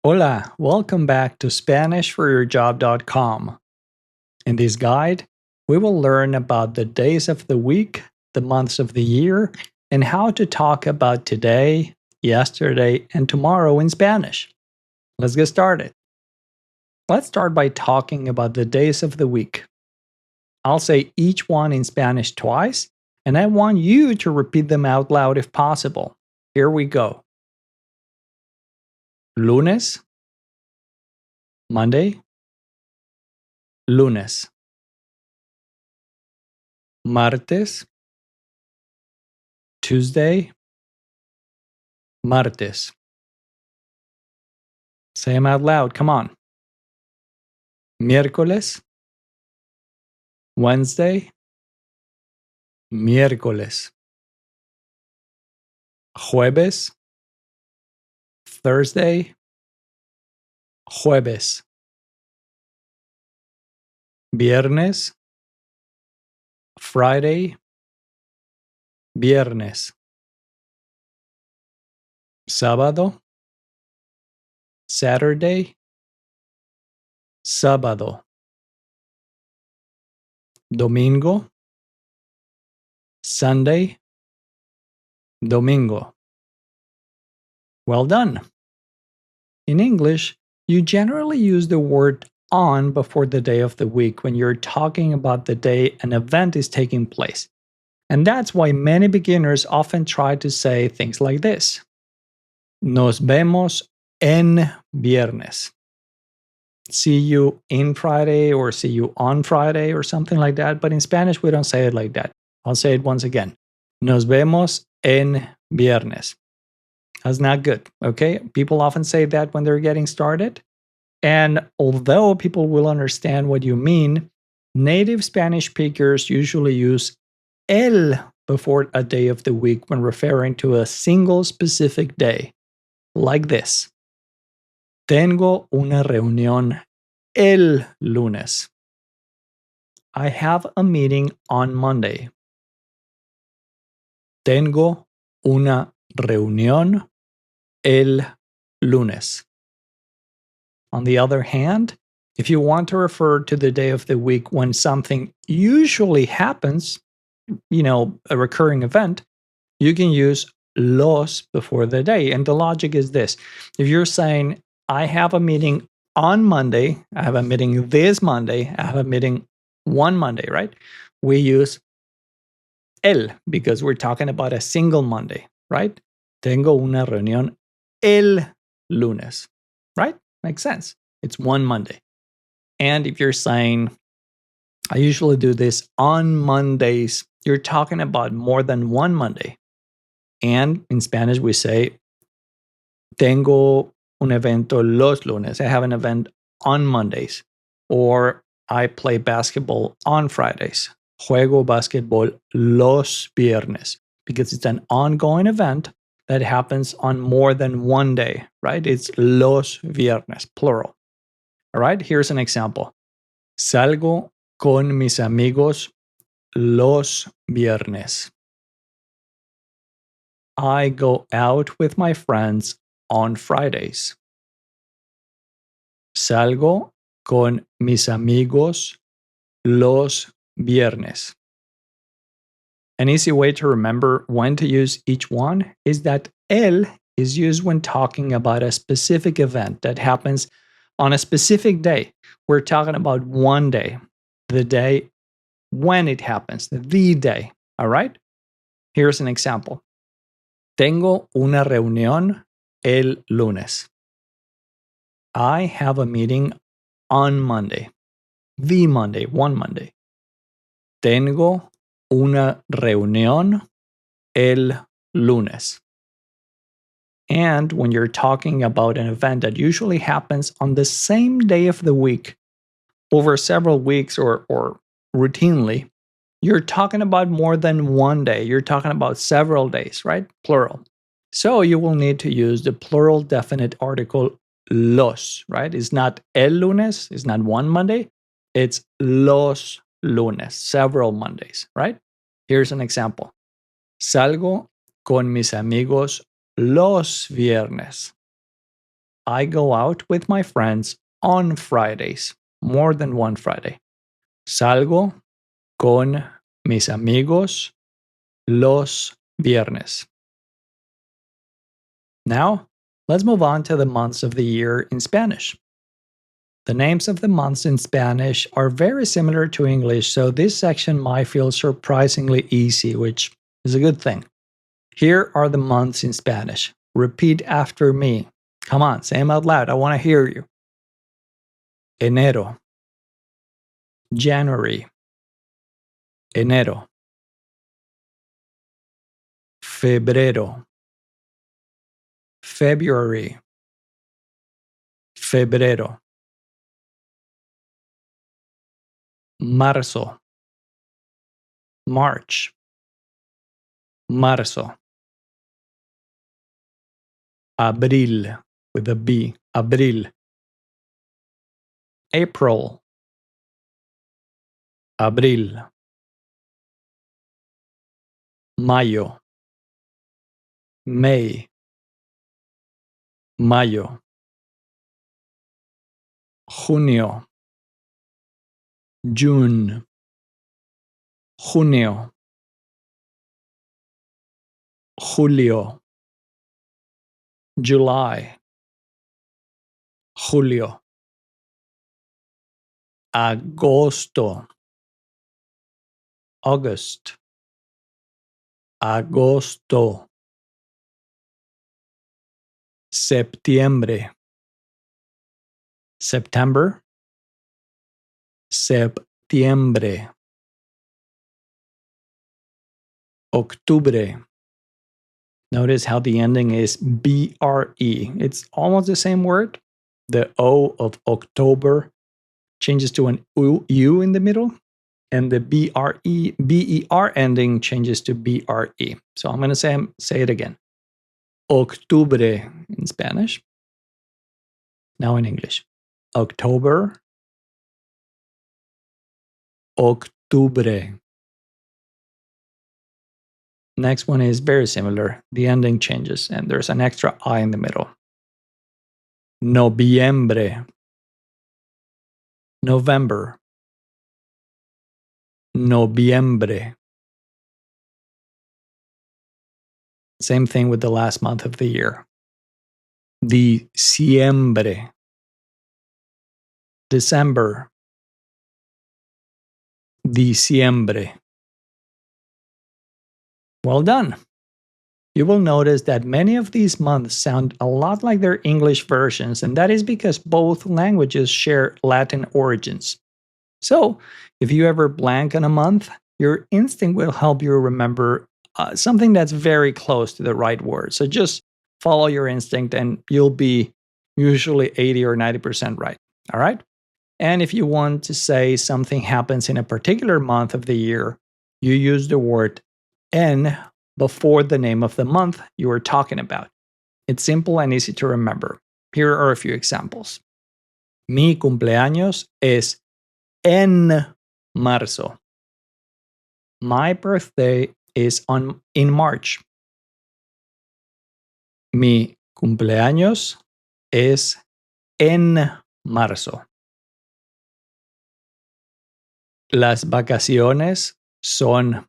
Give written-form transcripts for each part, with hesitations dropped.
Hola, welcome back to SpanishForYourJob.com. In this guide, we will learn about the days of the week, the months of the year, and how to talk about today, yesterday, and tomorrow in Spanish. Let's get started. Let's start by talking about the days of the week. I'll say each one in Spanish twice, and I want you to repeat them out loud if possible. Here we go. Lunes, Monday, lunes. Martes, Tuesday, martes. Say them out loud, come on. Miércoles, Wednesday, miércoles. Jueves, Thursday, jueves. Viernes, Friday, viernes. Sábado, Saturday, sábado. Domingo, Sunday, domingo. Well done. In English, you generally use the word on before the day of the week when you're talking about the day an event is taking place. And that's why many beginners often try to say things like this. Nos vemos en viernes. See you in Friday or see you on Friday or something like that. But in Spanish, we don't say it like that. I'll say it once again. Nos vemos en viernes. That's not good, okay? People often say that when they're getting started. And although people will understand what you mean, native Spanish speakers usually use el before a day of the week when referring to a single specific day, like this. Tengo una reunión el lunes. I have a meeting on Monday. Tengo una reunión el lunes. On the other hand, if you want to refer to the day of the week when something usually happens, a recurring event, you can use los before the day. And the logic is this. If you're saying, I have a meeting on Monday, I have a meeting this Monday, I have a meeting one Monday, right? We use el because we're talking about a single Monday, right? Tengo una reunión el lunes, right? Makes sense. It's one Monday. And if you're saying, I usually do this on Mondays, you're talking about more than one Monday. And in Spanish, we say, tengo un evento los lunes. I have an event on Mondays. Or I play basketball on Fridays. Juego basquetbol los viernes. Because it's an ongoing event that happens on more than one day, right? It's los viernes, plural. All right, here's an example. Salgo con mis amigos los viernes. I go out with my friends on Fridays. Salgo con mis amigos los viernes. An easy way to remember when to use each one is that el is used when talking about a specific event that happens on a specific day. We're talking about one day, the day when it happens, the day, all right? Here's an example. Tengo una reunión el lunes. I have a meeting on Monday, the Monday, one Monday. Tengo una reunión el lunes. And when you're talking about an event that usually happens on the same day of the week, over several weeks or routinely, you're talking about more than one day. You're talking about several days, right? Plural. So you will need to use the plural definite article los, right? It's not el lunes, it's not one Monday, it's los lunes, several Mondays, right? Here's an example. Salgo con mis amigos los viernes. I go out with my friends on Fridays, more than one Friday. Salgo con mis amigos los viernes. Now, let's move on to the months of the year in Spanish. The names of the months in Spanish are very similar to English, so this section might feel surprisingly easy, which is a good thing. Here are the months in Spanish. Repeat after me. Come on, say them out loud. I want to hear you. Enero. January. Enero. Febrero. February. Febrero. Marzo. March. Marzo. Abril with a B. Abril. April. Abril. Mayo. May. Mayo. Junio. June. Junio. Julio. July. Julio. Agosto. August. Agosto. Septiembre. September. Septiembre. Octubre. Notice how the ending is BRE. It's almost the same word. The O of October changes to an U in the middle, and the BER ending changes to BRE. So I'm going to say it again. Octubre in Spanish. Now in English. October. Octubre. Next one is very similar. The ending changes, and there's an extra I in the middle. Noviembre. November. Noviembre. Same thing with the last month of the year. Diciembre. December. Diciembre. Well done. You will notice that many of these months sound a lot like their English versions, and that is because both languages share Latin origins. So, if you ever blank on a month, your instinct will help you remember something that's very close to the right word. So just follow your instinct and you'll be usually 80 or 90% right. All right? And if you want to say something happens in a particular month of the year, you use the word en before the name of the month you are talking about. It's simple and easy to remember. Here are a few examples. Mi cumpleaños es en marzo. My birthday is in March. Mi cumpleaños es en marzo. Las vacaciones son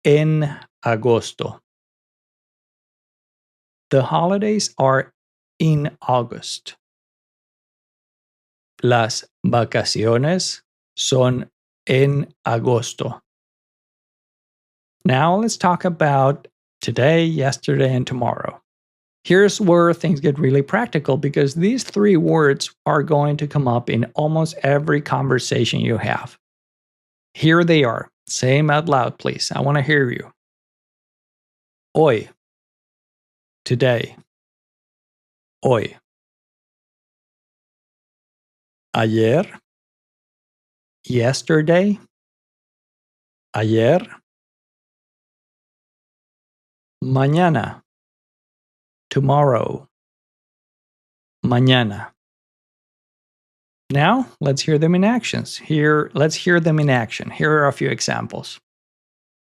en agosto. The holidays are in August. Las vacaciones son en agosto. Now let's talk about today, yesterday, and tomorrow. Here's where things get really practical because these three words are going to come up in almost every conversation you have. Here they are. Say them out loud, please. I want to hear you. Hoy. Today. Hoy. Ayer. Yesterday. Ayer. Mañana. Tomorrow. Mañana. Now, let's hear them in actions. Let's hear them in action. Here are a few examples.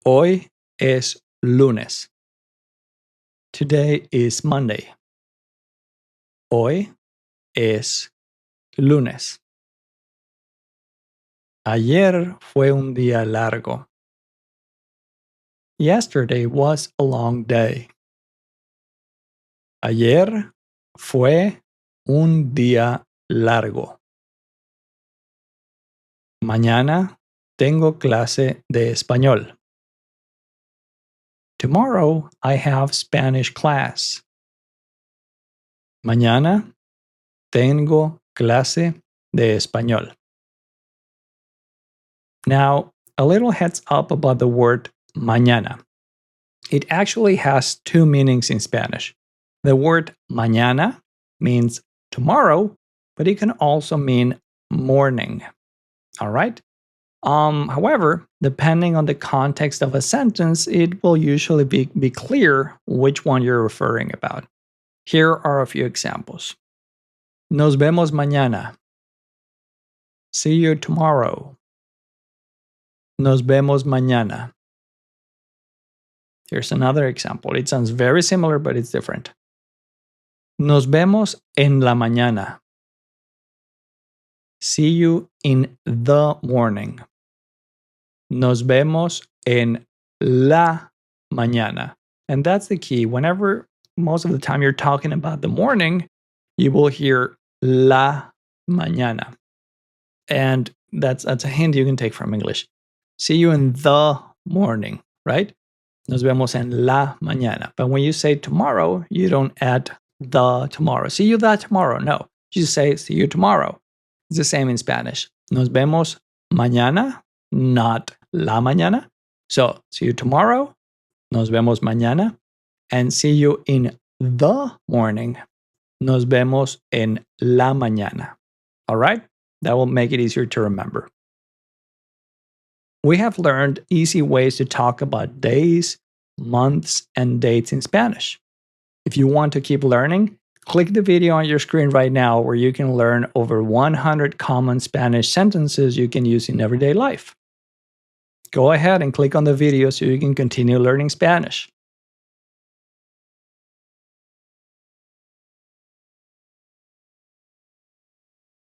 Hoy es lunes. Today is Monday. Hoy es lunes. Ayer fue un día largo. Yesterday was a long day. Ayer fue un día largo. Mañana tengo clase de español. Tomorrow I have Spanish class. Mañana tengo clase de español. Now, a little heads up about the word mañana. It actually has two meanings in Spanish. The word mañana means tomorrow, but it can also mean morning. All right? However, depending on the context of a sentence, it will usually be clear which one you're referring about. Here are a few examples. Nos vemos mañana. See you tomorrow. Nos vemos mañana. Here's another example. It sounds very similar, but it's different. Nos vemos en la mañana. See you in the morning. Nos vemos en la mañana. And that's the key. Whenever, most of the time you're talking about the morning, you will hear la mañana. And that's a hint you can take from English. See you in the morning, right? Nos vemos en la mañana. But when you say tomorrow, you don't add the tomorrow. See you that tomorrow. No, you say see you tomorrow. It's the same in Spanish. Nos vemos mañana, not la mañana. So see you tomorrow. Nos vemos mañana. And see you in the morning. Nos vemos en la mañana. All right? That will make it easier to remember. We have learned easy ways to talk about days, months, and dates in Spanish. If you want to keep learning, click the video on your screen right now where you can learn over 100 common Spanish sentences you can use in everyday life. Go ahead and click on the video so you can continue learning Spanish.